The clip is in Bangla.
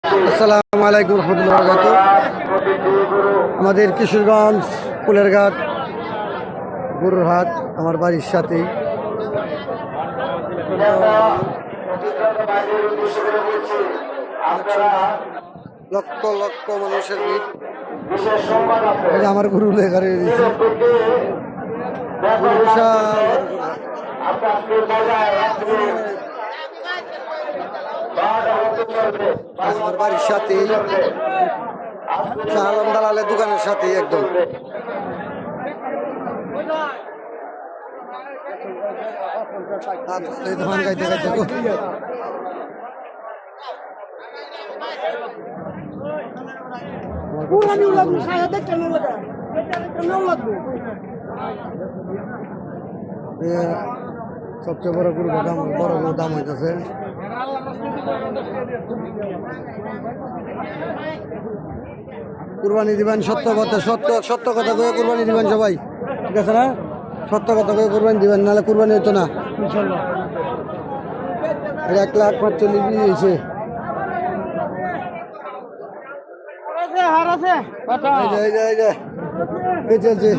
আসসালামু আলাইকুম রহমতুল্লাহ বরকাতুহ। আমাদের কিশোরগঞ্জ ফুলেরঘাট গরুর হাট আমার বাড়ির সাথেই। লক্ষ লক্ষ মানুষের ভিড়। এই যে আমার গরু লেখারে দিয়েছে আমার বাড়ির সাথেই, শাহ আলম দালালের দোকানের সাথেই একদম। ধান গাইতে গাইতে সবচেয়ে বড় গরু দাম, বড় গরু দাম হইতেছে। কুরবানি দিবেন সত্য কথা, সত্য কথা কয়ে কুরবানি দিবেন সবাই, ঠিক আছে না? সত্য কথা কয়ে কুরবানি দিবেন, নাহলে কুরবানি হইতো না। 1,45,000 হয়েছে। এই চলছে।